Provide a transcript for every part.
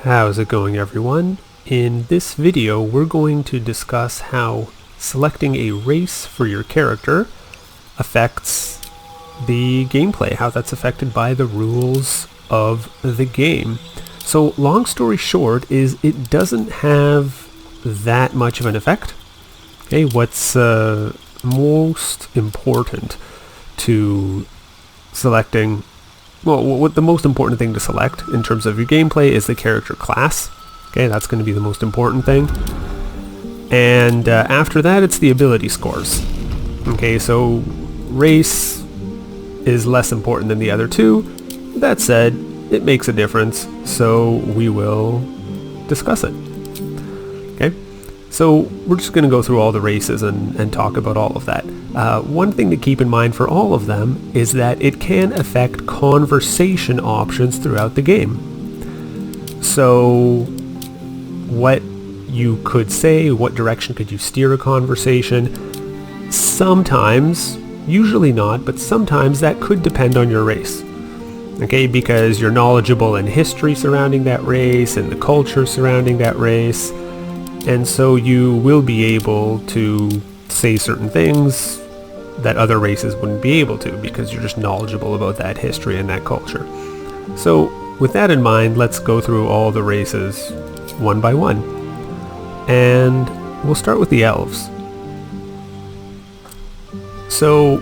How's it going, everyone? In this video we're going to discuss how selecting a race for your character affects the gameplay, how that's affected by the rules of the game. So long story short is it doesn't have that much of an effect. Okay, what's most important to selecting, well, what the most important thing to select in terms of your gameplay is the character class. Okay, that's going to be the most important thing. And after that, it's the ability scores. Okay, so race is less important than the other two. That said, it makes a difference, so we will discuss it. Okay, so we're just going to go through all the races and talk about all of that. One thing to keep in mind for all of them is that it can affect conversation options throughout the game. So what you could say, what direction could you steer a conversation? Sometimes, usually not, but sometimes that could depend on your race. Okay, because you're knowledgeable in history surrounding that race and the culture surrounding that race, and so you will be able to say certain things that other races wouldn't be able to because you're just knowledgeable about that history and that culture. So with that in mind, let's go through all the races one by one. And we'll start with the elves. So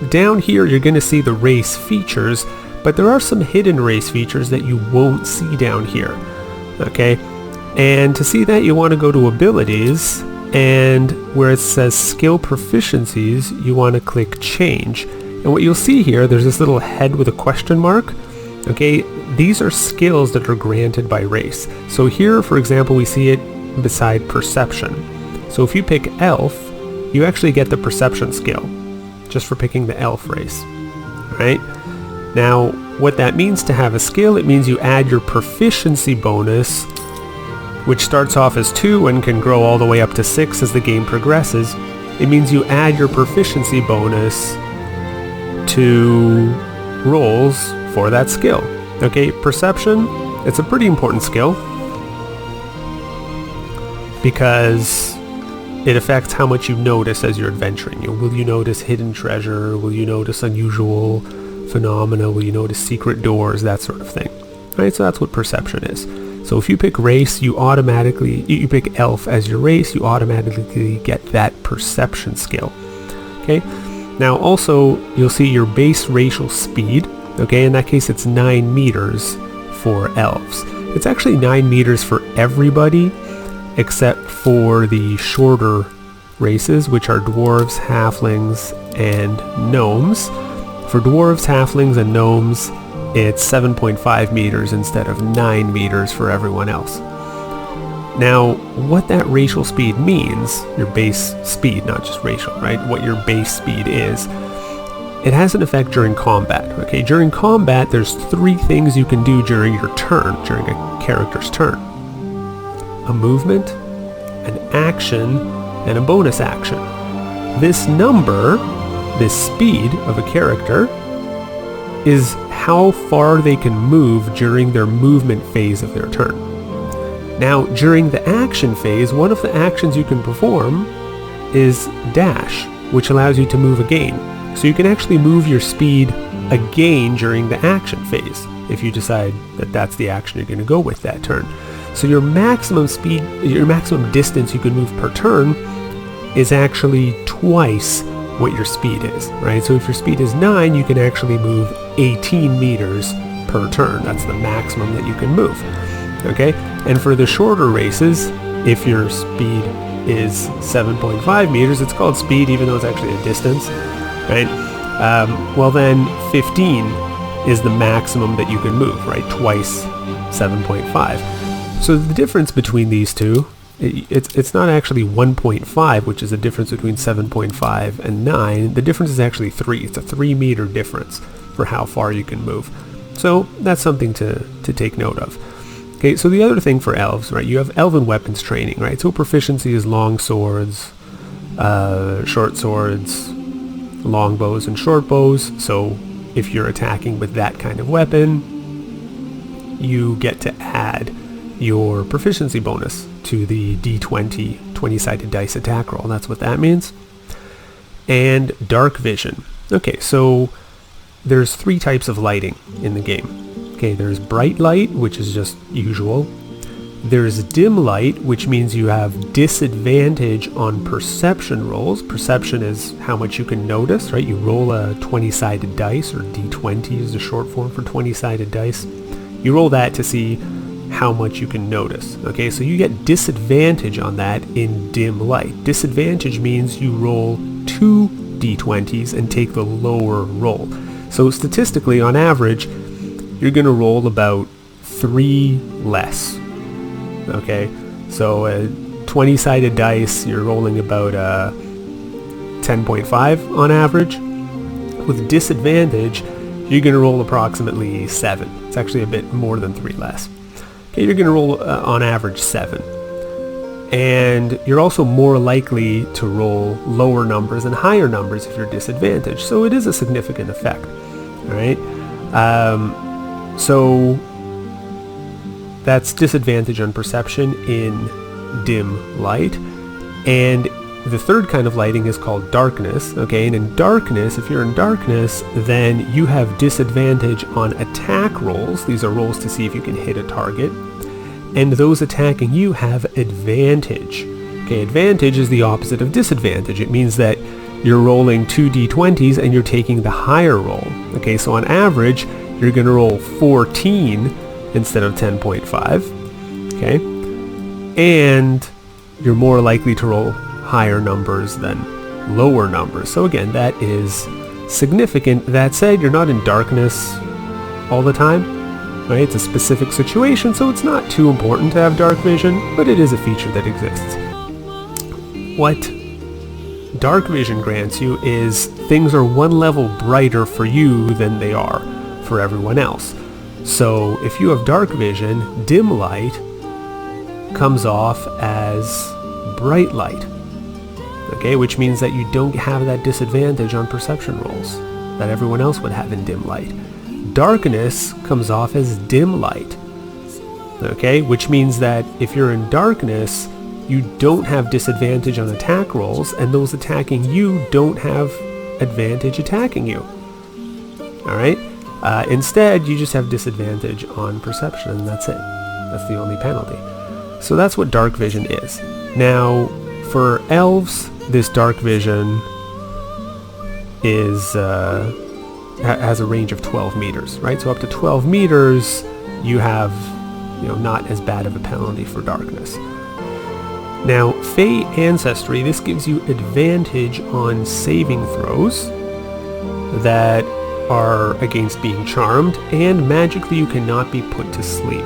down here you're going to see the race features, but there are some hidden race features that you won't see down here. Okay, and to see that you want to go to abilities, and where it says skill proficiencies you want to click change. And what you'll see here, there's this little head with a question mark. Okay, these are skills that are granted by race. So here, for example, we see it beside perception. So if you pick elf, you actually get the perception skill just for picking the elf race. Right? Now, what that means to have a skill, it means you add your proficiency bonus, which starts off as 2 and can grow all the way up to 6 as the game progresses. It means you add your proficiency bonus to rolls for that skill. Okay, perception, it's a pretty important skill because it affects how much you notice as you're adventuring. Will you notice hidden treasure? Will you notice unusual phenomena? Will you notice secret doors? That sort of thing. Right, so that's what perception is. So if you pick race, you pick elf as your race, you automatically get that perception skill. Okay, now also you'll see your base racial speed. Okay, in that case it's 9 meters for elves. It's actually 9 meters for everybody except for the shorter races, which are dwarves, halflings, and gnomes. For dwarves, halflings, and gnomes, it's 7.5 meters instead of 9 meters for everyone else. Now, what that racial speed means, your base speed, not just racial, right? What your base speed is, it has an effect during combat. Okay, during combat, there's 3 things you can do during your turn, during a character's turn. A movement, an action, and a bonus action. This number, this speed of a character, is how far they can move during their movement phase of their turn. Now, during the action phase, one of the actions you can perform is dash, which allows you to move again. So you can actually move your speed again during the action phase if you decide that that's the action you're going to go with that turn. So your maximum speed, your maximum distance you can move per turn is actually twice what your speed is, right? So if your speed is 9, you can actually move 18 meters per turn. That's the maximum that you can move. Okay, and for the shorter races, if your speed is 7.5 meters, it's called speed even though it's actually a distance, right? Well then 15 is the maximum that you can move, right? Twice 7.5. So the difference between these two, it's not actually 1.5, which is the difference between 7.5 and 9. The difference is actually 3. It's a 3 meter difference for how far you can move. So that's something to take note of. Okay, so the other thing for elves, right, you have elven weapons training, right? So proficiency is long swords, short swords, long bows and short bows. So if you're attacking with that kind of weapon, you get to add your proficiency bonus to the D20 20-sided dice attack roll. That's what that means. And dark vision. Okay, so there's 3 types of lighting in the game. Okay, there's bright light, which is just usual. There's dim light, which means you have disadvantage on perception rolls. Perception is how much you can notice, right? You roll a 20-sided dice, or D20 is the short form for 20-sided dice. You roll that to see how much you can notice. Okay, so you get disadvantage on that in dim light. Disadvantage means you roll 2 D20s and take the lower roll. So statistically, on average, you're going to roll about 3 less. Okay, so a 20-sided dice, you're rolling about 10.5 on average. With disadvantage, you're going to roll approximately 7. It's actually a bit more than 3 less. Okay, you're going to roll on average 7. And you're also more likely to roll lower numbers and higher numbers if you're disadvantaged. So it is a significant effect. All right. So that's disadvantage on perception in dim light. And the third kind of lighting is called darkness. Okay, and in darkness, if you're in darkness, then you have disadvantage on attack rolls. These are rolls to see if you can hit a target. And those attacking you have advantage. Okay, advantage is the opposite of disadvantage. It means that you're rolling 2 d20s and you're taking the higher roll. Okay, so on average, you're going to roll 14 instead of 10.5. Okay, and you're more likely to roll higher numbers than lower numbers. So again, that is significant. That said, you're not in darkness all the time. Right? It's a specific situation, so it's not too important to have dark vision, but it is a feature that exists. What dark vision grants you is things are one level brighter for you than they are for everyone else. So if you have dark vision, dim light comes off as bright light. Okay, which means that you don't have that disadvantage on perception rolls that everyone else would have in dim light. Darkness comes off as dim light. Okay, which means that if you're in darkness, you don't have disadvantage on attack rolls, and those attacking you don't have advantage attacking you. Alright? Instead, you just have disadvantage on perception, and that's it. That's the only penalty. So that's what dark vision is. Now, for elves, this dark vision is has a range of 12 meters, right? So up to 12 meters, you have, not as bad of a penalty for darkness. Now, Fey Ancestry, this gives you advantage on saving throws that are against being charmed, and magically you cannot be put to sleep.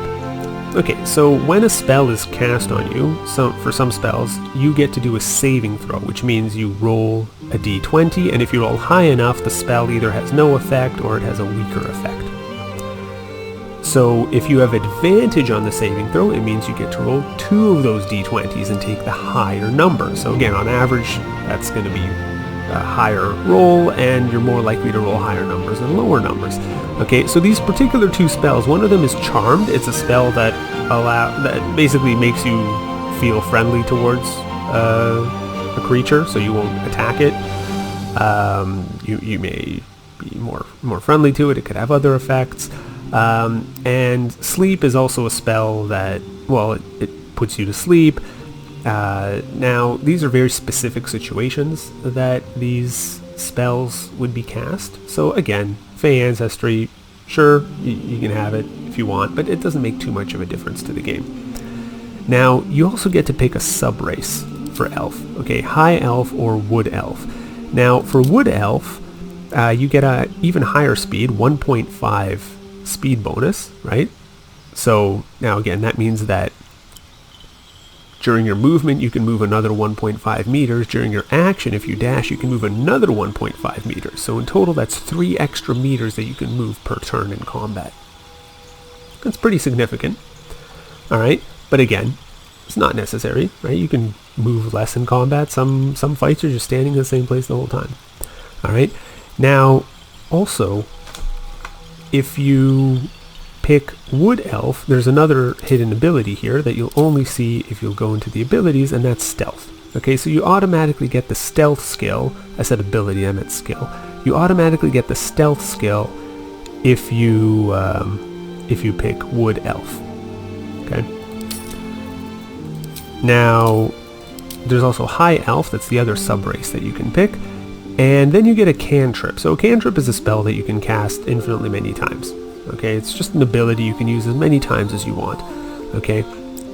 Okay, so when a spell is cast on you, for some spells, you get to do a saving throw, which means you roll a d20, and if you roll high enough, the spell either has no effect or it has a weaker effect. So if you have advantage on the saving throw, it means you get to roll 2 of those d20s and take the higher number. So again, on average, that's going to be a higher roll, and you're more likely to roll higher numbers than lower numbers. Okay, so these particular 2 spells, one of them is Charmed. It's a spell that basically makes you feel friendly towards a creature, so you won't attack it. You may be more friendly to it. It could have other effects. And Sleep is also a spell that, it puts you to sleep. Now, these are very specific situations that these spells would be cast. So again, Fey Ancestry, sure, you can have it if you want, but it doesn't make too much of a difference to the game. Now, you also get to pick a sub-race for Elf. Okay, High Elf or Wood Elf. Now, for Wood Elf, you get a even higher speed, 1.5 speed bonus, right? So, now again, that means that during your movement, you can move another 1.5 meters. During your action, if you dash, you can move another 1.5 meters. So in total, that's 3 extra meters that you can move per turn in combat. That's pretty significant. All right, but again, it's not necessary, right? You can move less in combat. Some fights are just standing in the same place the whole time. All right, now also, if you pick Wood Elf, there's another hidden ability here that you'll only see if you'll go into the abilities, and that's Stealth. Okay, so you automatically get the Stealth skill. I said ability, I meant skill. You automatically get the Stealth skill if you pick Wood Elf. Okay. Now, there's also High Elf, that's the other sub-race that you can pick. And then you get a cantrip. So a cantrip is a spell that you can cast infinitely many times. Okay, it's just an ability you can use as many times as you want. Okay,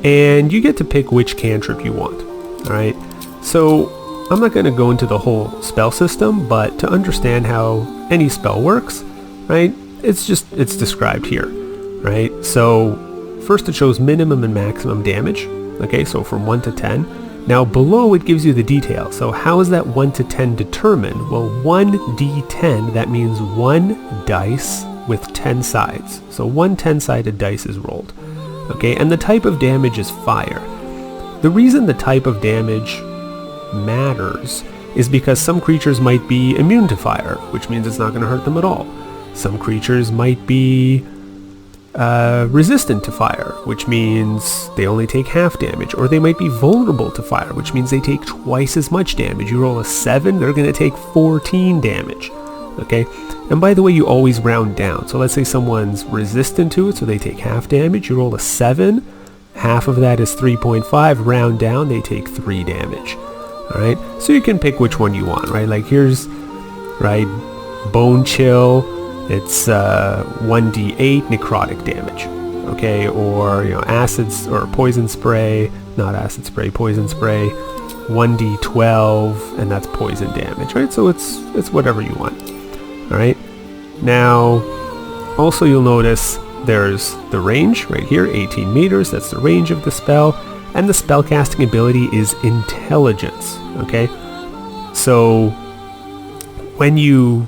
and you get to pick which cantrip you want. Alright, so I'm not going to go into the whole spell system, but to understand how any spell works, right, it's described here. Right, so first it shows minimum and maximum damage. Okay, so from 1 to 10. Now below it gives you the detail. So how is that 1 to 10 determined? Well, 1d10, that means one dice with 10 sides. So one 10-sided dice is rolled. Okay, and the type of damage is fire. The reason the type of damage matters is because some creatures might be immune to fire, which means it's not going to hurt them at all. Some creatures might be resistant to fire, which means they only take half damage, or they might be vulnerable to fire, which means they take twice as much damage. You roll a 7, they're going to take 14 damage. Okay, and by the way, you always round down. So let's say someone's resistant to it, so they take half damage. You roll a 7, half of that is 3.5, round down, they take 3 damage. Alright, so you can pick which one you want, right? Like here's, right, Bone Chill, it's 1d8 necrotic damage, okay, or acids or poison spray, not acid spray, poison spray, 1d12, and that's poison damage, right? So it's whatever you want. All right. Now, also you'll notice there's the range right here, 18 meters. That's the range of the spell, and the spellcasting ability is intelligence. Okay, so when you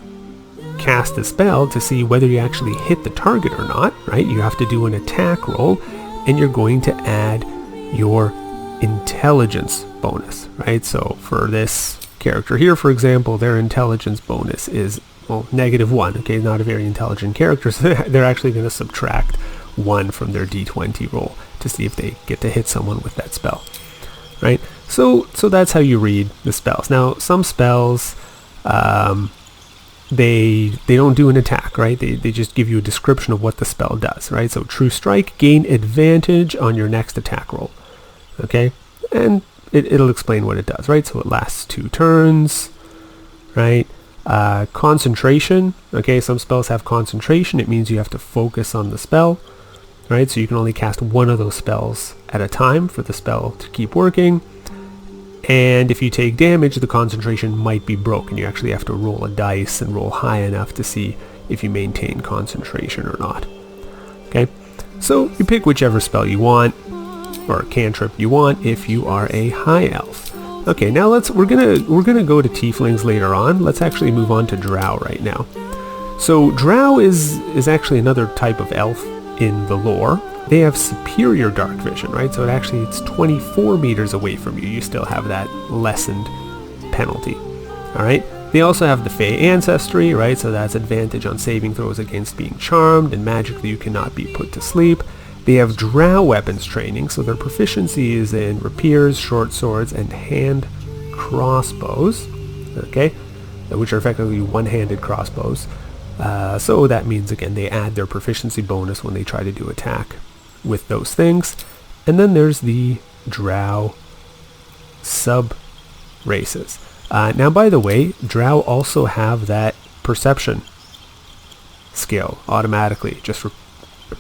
cast a spell to see whether you actually hit the target or not, right? You have to do an attack roll, and you're going to add your intelligence bonus, right? So for this character here, for example, their intelligence bonus is, well, -1. Okay, not a very intelligent character, so they're actually going to subtract 1 from their d20 roll to see if they get to hit someone with that spell, right? So that's how you read the spells. Now, some spells, they don't do an attack, right? They just give you a description of what the spell does, right? So True Strike, gain advantage on your next attack roll, okay? And it'll explain what it does, right? So it lasts 2 turns, right? Concentration, okay? Some spells have concentration. It means you have to focus on the spell, right? So you can only cast one of those spells at a time for the spell to keep working. And if you take damage, the concentration might be broken. You actually have to roll a dice and roll high enough to see if you maintain concentration or not. Okay, so you pick whichever spell you want, or cantrip you want, if you are a high elf. Okay, now we're gonna go to tieflings later on. Let's actually move on to drow right now. So drow is actually another type of elf in the lore. They have superior dark vision, right? So it's 24 meters away from you. You still have that lessened penalty. All right. They also have the Fey ancestry, right? So that's advantage on saving throws against being charmed, and magically you cannot be put to sleep. They have drow weapons training, so their proficiency is in rapiers, short swords, and hand crossbows, okay, which are effectively one-handed crossbows. So that means, again, they add their proficiency bonus when they try to do attack with those things. And then there's the drow sub-races. Now, by the way, drow also have that perception skill automatically, just for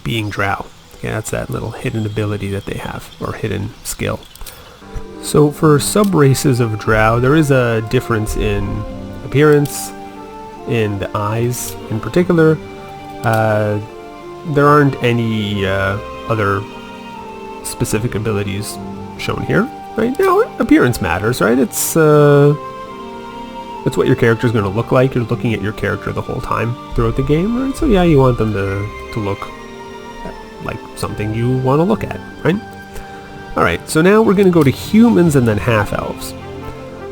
being drow. Okay, that's that little hidden ability that they have, or hidden skill. So for sub-races of drow, there is a difference in appearance, in the eyes in particular. There aren't any other specific abilities shown here, right? Now, appearance matters, right? It's what your character is going to look like. You're looking at your character the whole time throughout the game, right? So yeah, you want them to look like something you want to look at, right? Alright, so now we're going to go to humans and then half-elves.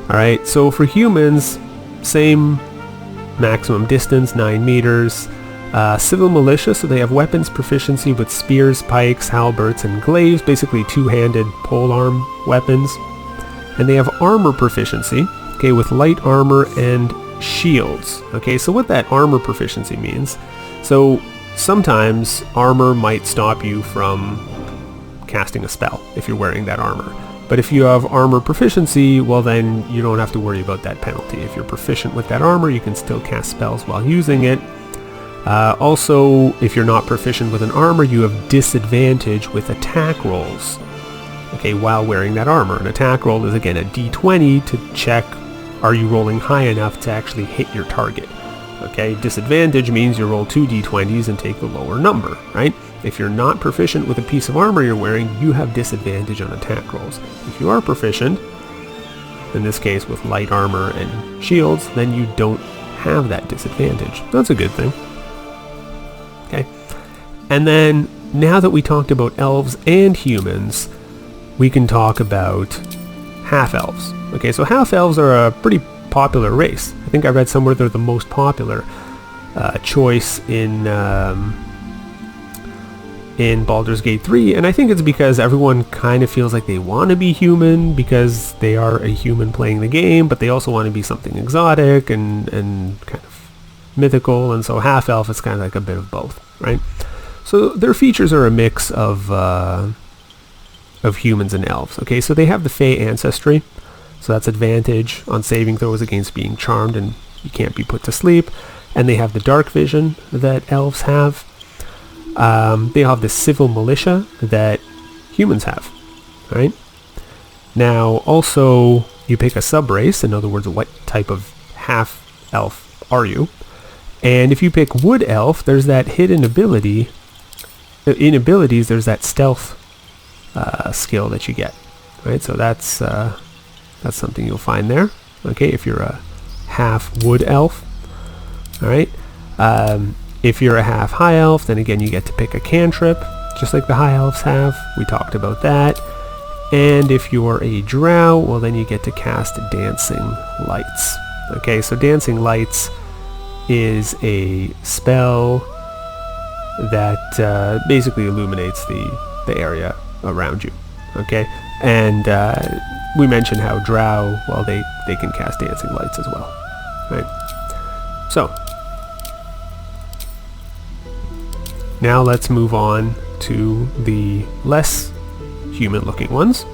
Alright, so for humans, same maximum distance, 9 meters. Civil militia, so they have weapons proficiency with spears, pikes, halberds, and glaives, basically two-handed polearm weapons. And they have armor proficiency, okay, with light armor and shields. Okay, so what that armor proficiency means, so sometimes armor might stop you from casting a spell if you're wearing that armor. But if you have armor proficiency, well then you don't have to worry about that penalty. If you're proficient with that armor, you can still cast spells while using it. Also, if you're not proficient with an armor, you have disadvantage with attack rolls, okay, while wearing that armor. An attack roll is again a d20 to check, are you rolling high enough to actually hit your target. Okay, disadvantage means you roll 2 d20s and take the lower number, right? If you're not proficient with a piece of armor you're wearing, you have disadvantage on attack rolls. If you are proficient, in this case with light armor and shields, then you don't have that disadvantage. That's a good thing. Okay, and then now that we talked about elves and humans, we can talk about half-elves. Okay, so half-elves are a pretty popular race. I think I read somewhere they're the most popular choice in Baldur's Gate 3, and I think it's because everyone kind of feels like they want to be human because they are a human playing the game, but they also want to be something exotic and kind of mythical, and so half-elf is kind of like a bit of both, right? So their features are a mix of humans and elves. Okay, so they have the Fey ancestry, so that's advantage on saving throws against being charmed and you can't be put to sleep, and they have the dark vision that elves have. They have the civil militia that humans have, right? Now, also, you pick a sub-race, in other words, what type of half-elf are you? And if you pick wood elf, there's that hidden ability. In abilities, there's that stealth skill that you get, right? So that's something you'll find there, okay, if you're a half wood elf, all right? If you're a half high elf, then again you get to pick a cantrip, just like the high elves have. We talked about that. And if you're a drow, well then you get to cast Dancing Lights. Okay, so Dancing Lights is a spell that basically illuminates the area around you. Okay, and we mentioned how drow, well they can cast Dancing Lights as well, right? So now let's move on to the less human-looking ones.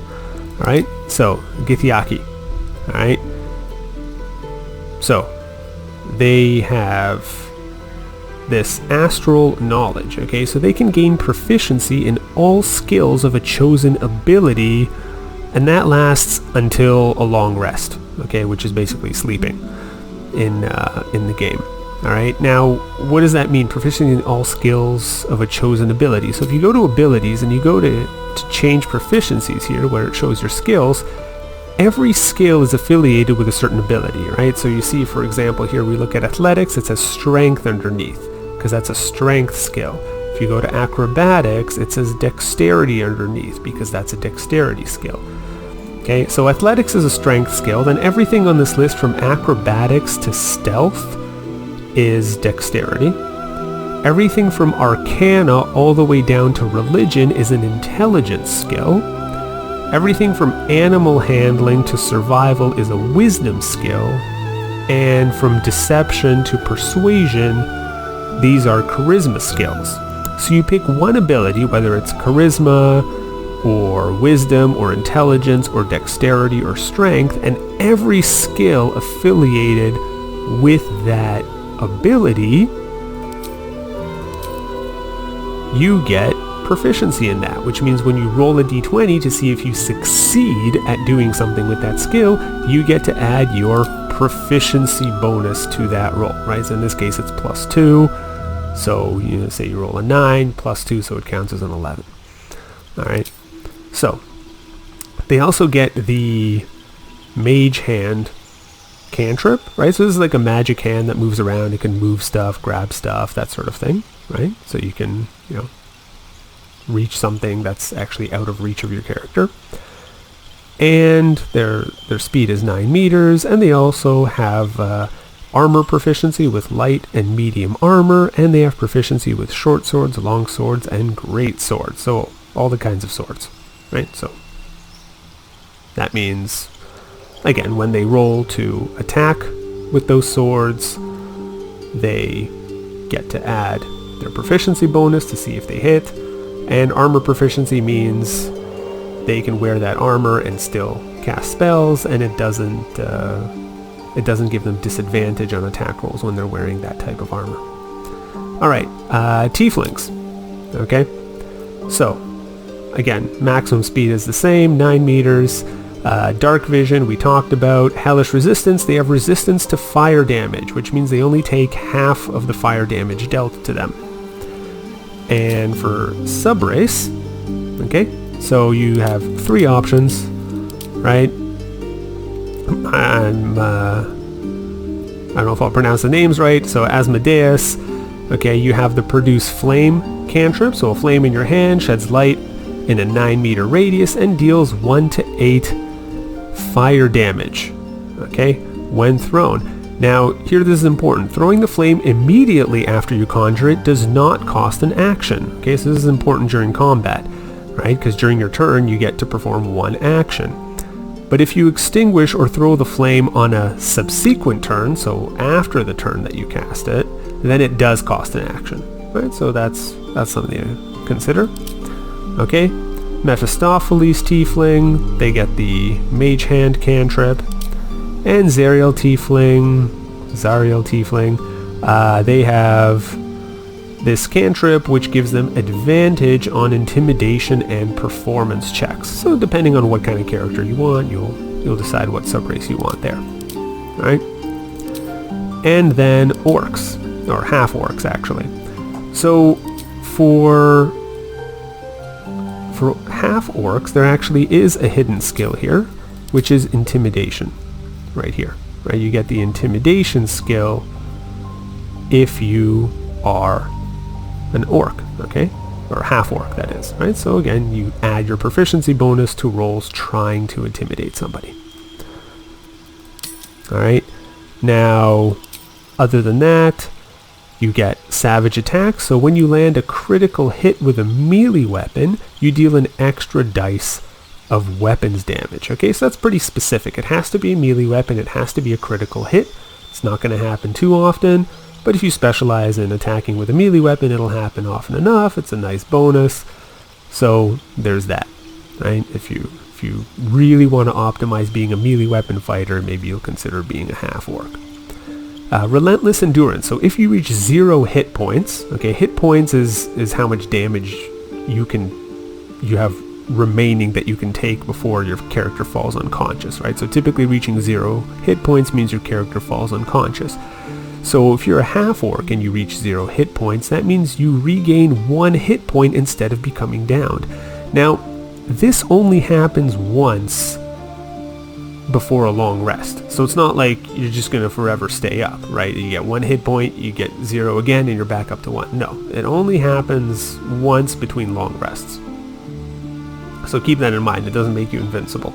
All right, so Githyanki. All right, so they have this astral knowledge. Okay, so they can gain proficiency in all skills of a chosen ability, and that lasts until a long rest. Okay, which is basically sleeping in the game. All right, now what does that mean? Proficiency in all skills of a chosen ability. So if you go to abilities and you go to change proficiencies here where it shows your skills, every skill is affiliated with a certain ability, right? So you see, for example, here we look at athletics, it says strength underneath because that's a strength skill. If you go to acrobatics, it says dexterity underneath because that's a dexterity skill. Okay, so athletics is a strength skill, then everything on this list from acrobatics to stealth is dexterity. Everything from arcana all the way down to religion is an intelligence skill. Everything from animal handling to survival is a wisdom skill. And from deception to persuasion, these are charisma skills. So you pick one ability, whether it's charisma or wisdom or intelligence or dexterity or strength, and every skill affiliated with that ability, you get proficiency in that, which means when you roll a d20 to see if you succeed at doing something with that skill, you get to add your proficiency bonus to that roll, right? So in this case it's +2, so you say you roll a 9 +2, so it counts as an 11. All right, so they also get the mage hand cantrip, right? So this is like a magic hand that moves around. It can move stuff, grab stuff, that sort of thing, right? So you can, reach something that's actually out of reach of your character. And their speed is 9 meters, and they also have armor proficiency with light and medium armor, and they have proficiency with short swords, long swords, and great swords. So all the kinds of swords, right? So that means, again, when they roll to attack with those swords, they get to add their proficiency bonus to see if they hit, and armor proficiency means they can wear that armor and still cast spells, and it doesn't give them disadvantage on attack rolls when they're wearing that type of armor. Alright, tieflings. Okay, so again, maximum speed is the same, 9 meters. Dark vision we talked about. Hellish resistance, they have resistance to fire damage, which means they only take half of the fire damage dealt to them. And for subrace, okay, so you have 3 options, right? I don't know if I'll pronounce the names right. So Asmodeus, okay, you have the produce flame cantrip, so a flame in your hand sheds light in a 9-meter radius and deals 1 to 8 fire damage, okay, when thrown. Now, here this is important. Throwing the flame immediately after you conjure it does not cost an action, okay, so this is important during combat, right, because during your turn you get to perform 1 action. But if you extinguish or throw the flame on a subsequent turn, so after the turn that you cast it, then it does cost an action, right, so that's something to consider. Okay, Mephistopheles Tiefling, they get the Mage Hand cantrip, and Zariel Tiefling, they have this cantrip which gives them advantage on intimidation and performance checks. So depending on what kind of character you want, you'll decide what subrace you want there. Alright? And then orcs, or half orcs actually. So for half orcs, there actually is a hidden skill here, which is intimidation, right here. Right? You get the intimidation skill if you are an orc, okay? Or half orc, that is, right? So again, you add your proficiency bonus to rolls trying to intimidate somebody. Alright, now, other than that, you get savage attack. So when you land a critical hit with a melee weapon, you deal an extra dice of weapons damage. Okay, so that's pretty specific. It has to be a melee weapon, it has to be a critical hit. It's not going to happen too often, but if you specialize in attacking with a melee weapon, it'll happen often enough. It's a nice bonus. So there's that, right? If you really want to optimize being a melee weapon fighter, maybe you'll consider being a half orc. Relentless endurance. So if you reach 0 hit points, okay, hit points is how much damage you have remaining that you can take before your character falls unconscious, right? So typically reaching 0 hit points means your character falls unconscious. So if you're a half orc and you reach 0 hit points, that means you regain 1 hit point instead of becoming downed. Now, this only happens once before a long rest. So it's not like you're just going to forever stay up, right? You get 1 hit point, you get 0 again, and you're back up to 1. No, it only happens once between long rests. So keep that in mind. It doesn't make you invincible.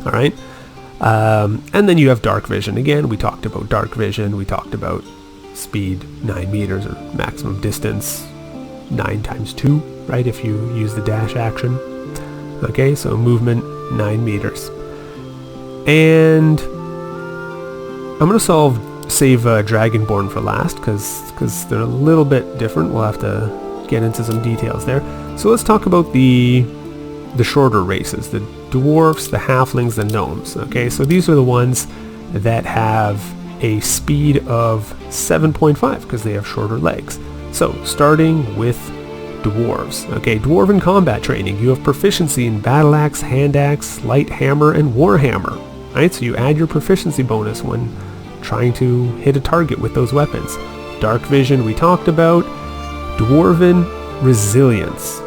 All right? And then you have dark vision. Again, we talked about dark vision. We talked about speed 9 meters or maximum distance 9 times 2, right? If you use the dash action. Okay, so movement 9 meters. And I'm going to save Dragonborn for last because they're a little bit different. We'll have to get into some details there. So let's talk about the shorter races, the dwarfs, the halflings, the gnomes. Okay, so these are the ones that have a speed of 7.5 because they have shorter legs. So starting with dwarves. Okay, dwarven combat training. You have proficiency in battle axe, hand axe, light hammer, and warhammer. Right, so you add your proficiency bonus when trying to hit a target with those weapons. Dark vision we talked about. Dwarven resilience.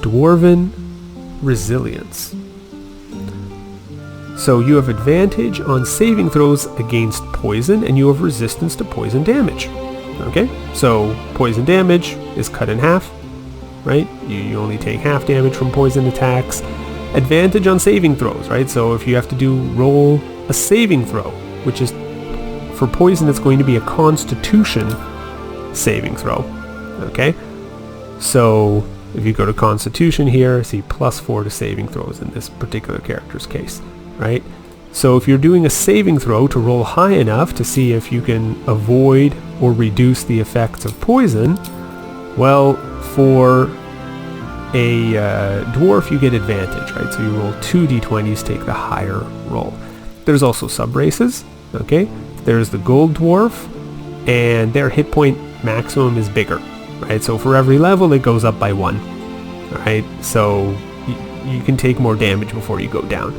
Dwarven resilience. So you have advantage on saving throws against poison, and you have resistance to poison damage. Okay, so poison damage is cut in half, right? You only take half damage from poison attacks. advantage on saving throws, right? So if you have to roll a saving throw, which is for poison, it's going to be a Constitution saving throw. Okay, so if you go to Constitution here, see +4 to saving throws in this particular character's case, right? So if you're doing a saving throw to roll high enough to see if you can avoid or reduce the effects of poison, well, for a dwarf you get advantage, right? So you roll 2 d20s, take the higher roll. There's also sub-races, okay? There's the gold dwarf, and their hit point maximum is bigger, right? So for every level it goes up by 1, alright? So you can take more damage before you go down.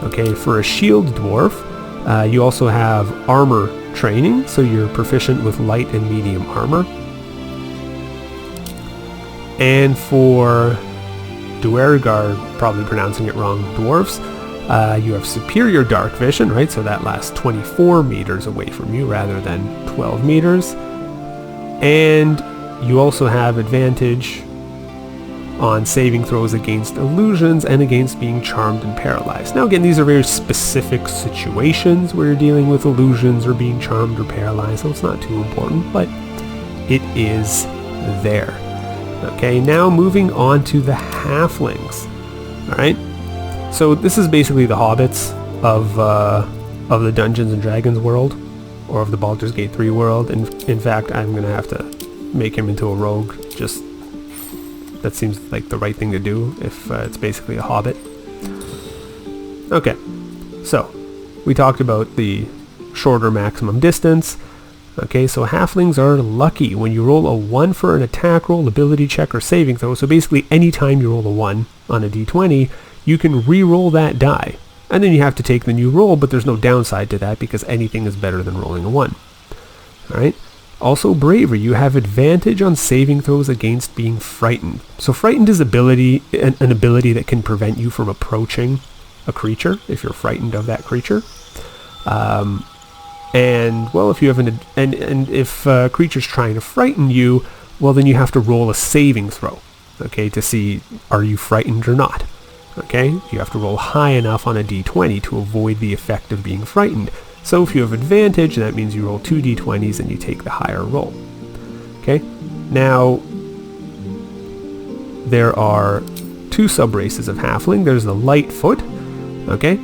Okay, for a shield dwarf, you also have armor training, so you're proficient with light and medium armor. And for Duergar, probably pronouncing it wrong, dwarfs, you have superior dark vision, right? So that lasts 24 meters away from you rather than 12 meters. And you also have advantage on saving throws against illusions and against being charmed and paralyzed. Now again, these are very specific situations where you're dealing with illusions or being charmed or paralyzed, so it's not too important, but it is there. Okay, now moving on to the halflings. Alright, so this is basically the hobbits of the Dungeons and Dragons world, or of the Baldur's Gate 3 world. And in fact, I'm going to have to make him into a rogue, just that seems like the right thing to do if it's basically a hobbit. Okay, so we talked about the shorter maximum distance. Okay, so halflings are lucky when you roll a 1 for an attack roll, ability check, or saving throw. So basically anytime you roll a 1 on a d20, you can re-roll that die. And then you have to take the new roll, but there's no downside to that because anything is better than rolling a 1. Alright? Also bravery, you have advantage on saving throws against being frightened. So frightened is an ability that can prevent you from approaching a creature if you're frightened of that creature. And well, if you have if a creature's trying to frighten you, well then you have to roll a saving throw, okay, to see are you frightened or not. Okay, you have to roll high enough on a d20 to avoid the effect of being frightened. So if you have advantage, that means you roll 2 d20s and you take the higher roll. Okay, now there are 2 sub-races of halfling. There's the Lightfoot, okay,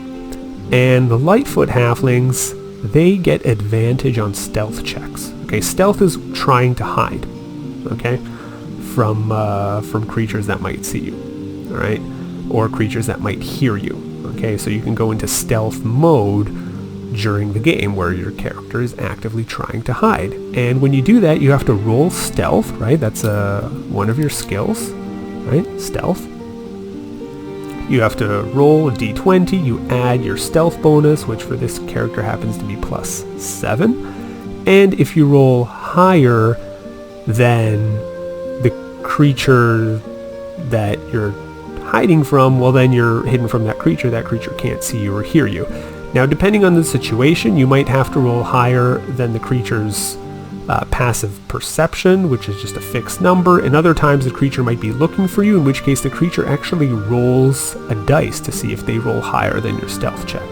and the Lightfoot halflings, they get advantage on stealth checks. Okay, stealth is trying to hide, okay, from creatures that might see you, all right, or creatures that might hear you. Okay, so you can go into stealth mode during the game where your character is actively trying to hide. And when you do that, you have to roll stealth, right? That's one of your skills, right? Stealth. You have to roll a d20, you add your stealth bonus, which for this character happens to be +7. And if you roll higher than the creature that you're hiding from, well then you're hidden from that creature can't see you or hear you. Now depending on the situation, you might have to roll higher than the creature's passive perception, which is just a fixed number, and other times the creature might be looking for you, in which case the creature actually rolls a dice to see if they roll higher than your stealth check.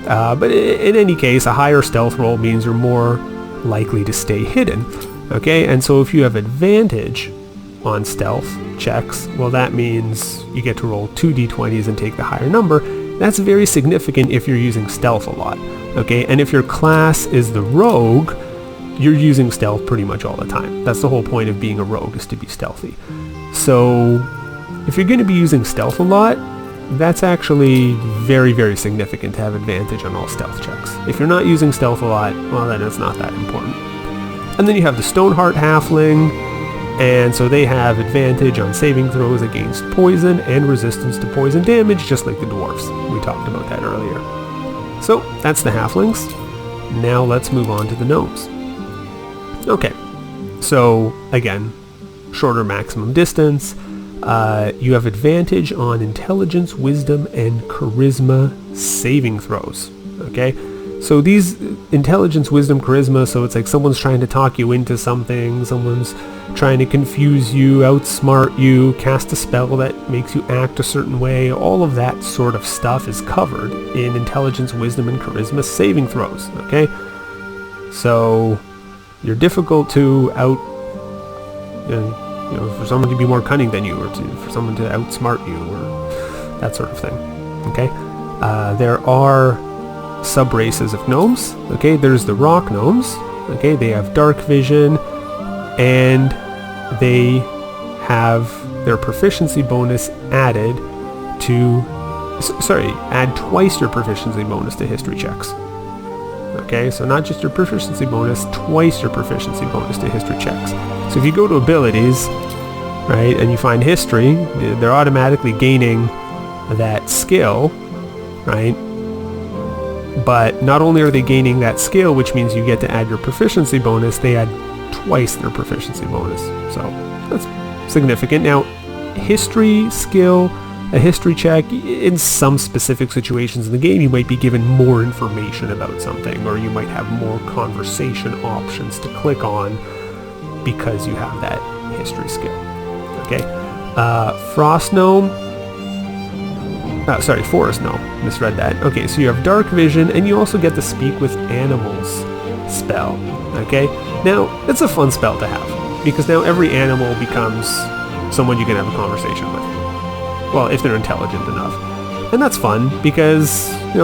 But in any case, a higher stealth roll means you're more likely to stay hidden. Okay, and so if you have advantage on stealth checks, well that means you get to roll 2 d20s and take the higher number. That's very significant if you're using stealth a lot. Okay, and if your class is the rogue, you're using stealth pretty much all the time. That's the whole point of being a rogue, is to be stealthy. So if you're going to be using stealth a lot, that's actually very, very significant to have advantage on all stealth checks. If you're not using stealth a lot, well then it's not that important. And then you have the Stoneheart halfling, and so they have advantage on saving throws against poison and resistance to poison damage, just like the dwarves. We talked about that earlier. So that's the halflings. Now let's move on to the gnomes. Okay, so again, shorter maximum distance. You have advantage on intelligence, wisdom, and charisma saving throws. Okay, So these intelligence, wisdom, charisma, so it's like someone's trying to talk you into something, someone's trying to confuse you, outsmart you, cast a spell that makes you act a certain way. All of that sort of stuff is covered in intelligence, wisdom, and charisma saving throws, okay? So you're difficult to for someone to be more cunning than you, or for someone to outsmart you, or that sort of thing, okay? There are sub-races of gnomes, okay? There's the rock gnomes, okay? They have dark vision, and they have their proficiency bonus added to, add twice your proficiency bonus to history checks. Okay, so not just your proficiency bonus, twice your proficiency bonus to history checks. So if you go to abilities, right, and you find history, they're automatically gaining that skill, right? But not only are they gaining that skill, which means you get to add your proficiency bonus, they add twice their proficiency bonus. So that's significant. Now, history skill, a history check, in some specific situations in the game, you might be given more information about something, or you might have more conversation options to click on because you have that history skill. Okay. Forest gnome, misread that. Okay, so you have dark vision, and you also get to speak with animals spell. Okay, now it's a fun spell to have, because now every animal becomes someone you can have a conversation with. Well, if they're intelligent enough. And that's fun, because,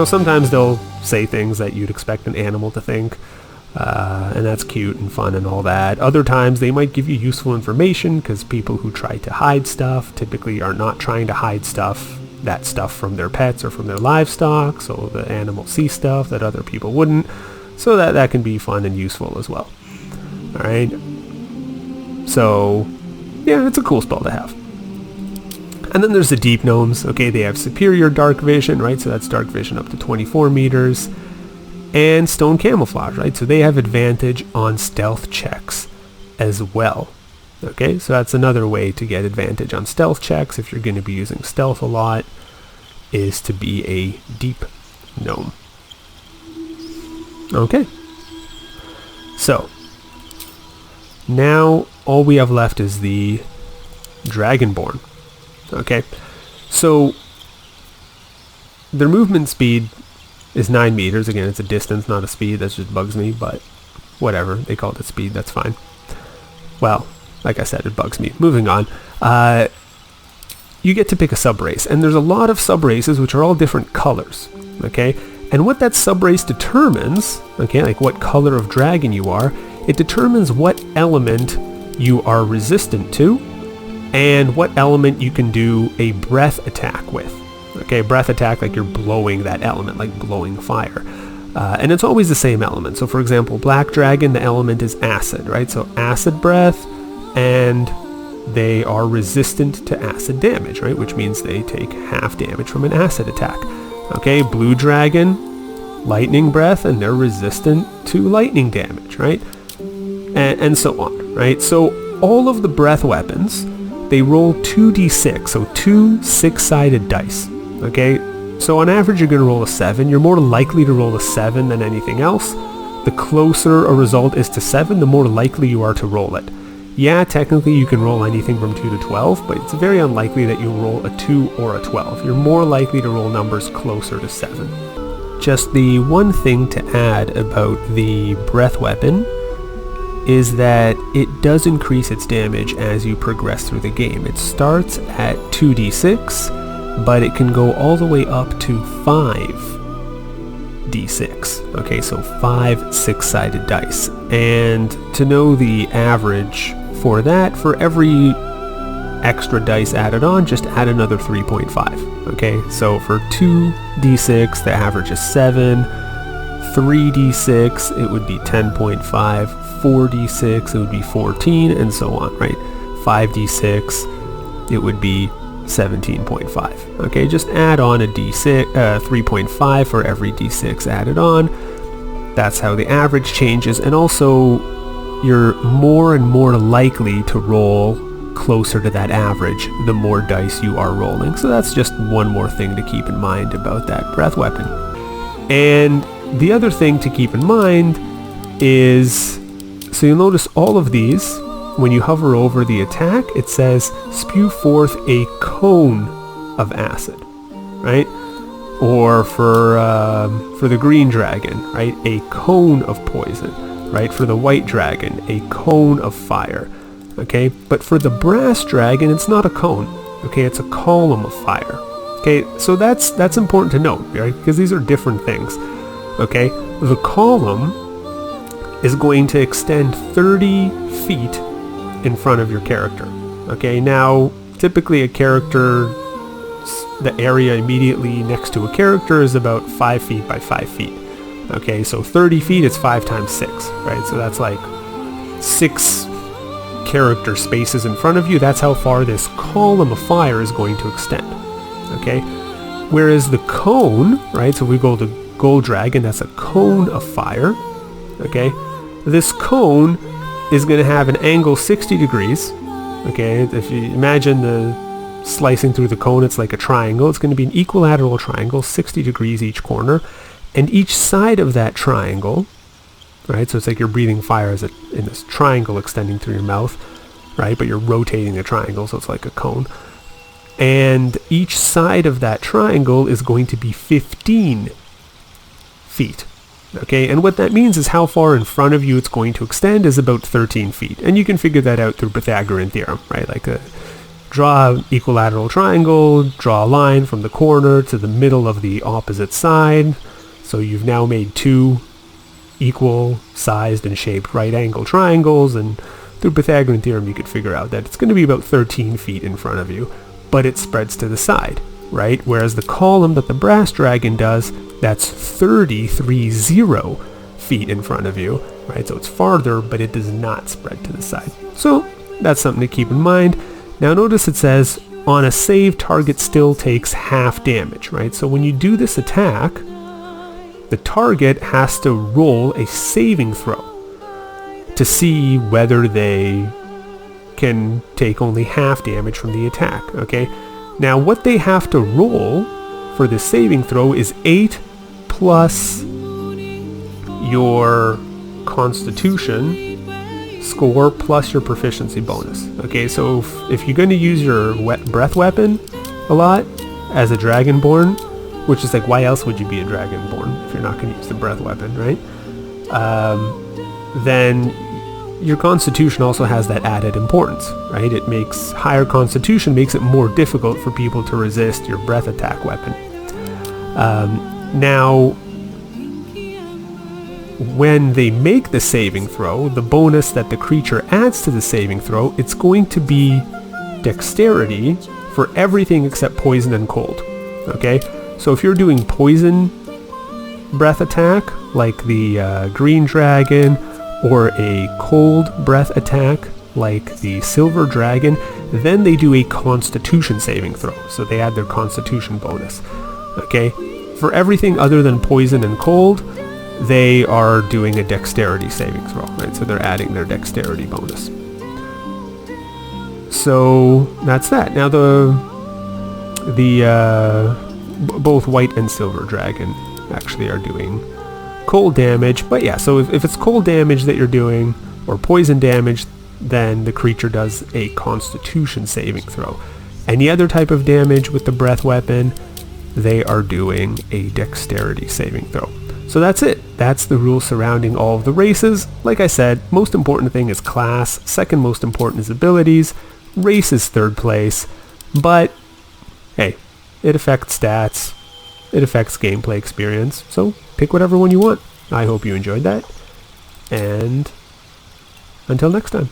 sometimes they'll say things that you'd expect an animal to think, and that's cute and fun and all that. Other times they might give you useful information, because people who try to hide stuff typically are not trying to hide that stuff from their pets or from their livestock, so the animals see stuff that other people wouldn't, so that can be fun and useful as well. Alright? So, yeah, it's a cool spell to have. And then there's the deep gnomes. Okay, they have superior dark vision, right? So that's dark vision up to 24 meters. And stone camouflage, right? So they have advantage on stealth checks as well. Okay, so that's another way to get advantage on stealth checks if you're going to be using stealth a lot, is to be a deep gnome. Okay. So, now all we have left is the Dragonborn. Okay, so their movement speed is 9 meters. Again, it's a distance, not a speed. That just bugs me, but whatever. They called it speed. That's fine. Well, like I said, it bugs me. Moving on. You get to pick a sub-race, and there's a lot of sub-races which are all different colors. Okay, and what that sub-race determines, okay, like what color of dragon you are, it determines what element you are resistant to, and what element you can do a breath attack with. Okay, breath attack, like you're blowing that element, like blowing fire. And it's always the same element. So for example, black dragon, the element is acid, right? So acid breath, and they are resistant to acid damage, right? Which means they take half damage from an acid attack. Okay, blue dragon, lightning breath, and they're resistant to lightning damage, right? And so on, right? So all of the breath weapons, they roll 2d6, so 2 6-sided dice, okay? So on average, you're going to roll a 7. You're more likely to roll a 7 than anything else. The closer a result is to 7, the more likely you are to roll it. Yeah, technically you can roll anything from 2 to 12, but it's very unlikely that you'll roll a 2 or a 12. You're more likely to roll numbers closer to 7. Just the one thing to add about the breath weapon is that it does increase its damage as you progress through the game. It starts at 2d6, but it can go all the way up to 5d6. Okay, so 5 6-sided dice. And to know the average for that, for every extra dice added on, just add another 3.5. Okay, so for 2d6, the average is 7. 3d6, it would be 10.5. 4d6, it would be 14, and so on, right? 5d6, it would be 17.5. Okay, just add on a d6, 3.5 for every d6 added on. That's how the average changes, and also you're more and more likely to roll closer to that average the more dice you are rolling. So that's just one more thing to keep in mind about that breath weapon. And the other thing to keep in mind is, so you'll notice all of these, when you hover over the attack, it says spew forth a cone of acid, right? Or for the green dragon, right, a cone of poison, right? For the white dragon, a cone of fire, okay? But for the brass dragon, it's not a cone, okay? It's a column of fire, okay? So that's important to note, right? Because these are different things, okay? The column is going to extend 30 feet in front of your character, okay? Now, typically a character, the area immediately next to a character is about 5 feet by 5 feet. Okay, so 30 feet is 5 times 6, right? So that's like 6 character spaces in front of you. That's how far this column of fire is going to extend. Okay, whereas the cone, right? So we go to Gold Dragon, that's a cone of fire. Okay, this cone is going to have an angle 60 degrees. Okay, if you imagine the slicing through the cone, it's like a triangle. It's going to be an equilateral triangle, 60 degrees each corner, and each side of that triangle, right? So it's like you're breathing fire in this triangle extending through your mouth, right? But you're rotating the triangle, so it's like a cone. And each side of that triangle is going to be 15 feet. Okay, and what that means is how far in front of you it's going to extend is about 13 feet. And you can figure that out through Pythagorean theorem, right? Like draw an equilateral triangle, draw a line from the corner to the middle of the opposite side. So you've now made 2 equal sized and shaped right angle triangles, and through Pythagorean theorem you could figure out that it's going to be about 13 feet in front of you, but it spreads to the side, right? Whereas the column that the brass dragon does, that's 30 feet in front of you, right? So it's farther, but it does not spread to the side. So that's something to keep in mind. Now notice it says, on a save, target still takes half damage, right? So when you do this attack, the target has to roll a saving throw to see whether they can take only half damage from the attack, okay? Now what they have to roll for this saving throw is 8 plus your constitution score plus your proficiency bonus. Okay, so if you're going to use your breath weapon a lot as a dragonborn, which is like, why else would you be a dragonborn if you're not going to use the breath weapon, right? Then your constitution also has that added importance, right? It makes higher constitution makes it more difficult for people to resist your breath attack weapon. Now, when they make the saving throw, the bonus that the creature adds to the saving throw, it's going to be dexterity for everything except poison and cold. Okay, so if you're doing poison breath attack, like the green dragon, or a cold breath attack, like the silver dragon, then they do a constitution saving throw. So they add their constitution bonus. Okay, for everything other than poison and cold, they are doing a dexterity saving throw, right? So they're adding their dexterity bonus. So that's that. Now both white and silver dragon actually are doing cold damage, but yeah, so if it's cold damage that you're doing, or poison damage, then the creature does a constitution saving throw. Any other type of damage with the breath weapon, they are doing a dexterity saving throw. So that's it. That's the rules surrounding all of the races. Like I said, most important thing is class, second most important is abilities, race is third place, but hey, it affects stats, it affects gameplay experience, so pick whatever one you want. I hope you enjoyed that, and until next time.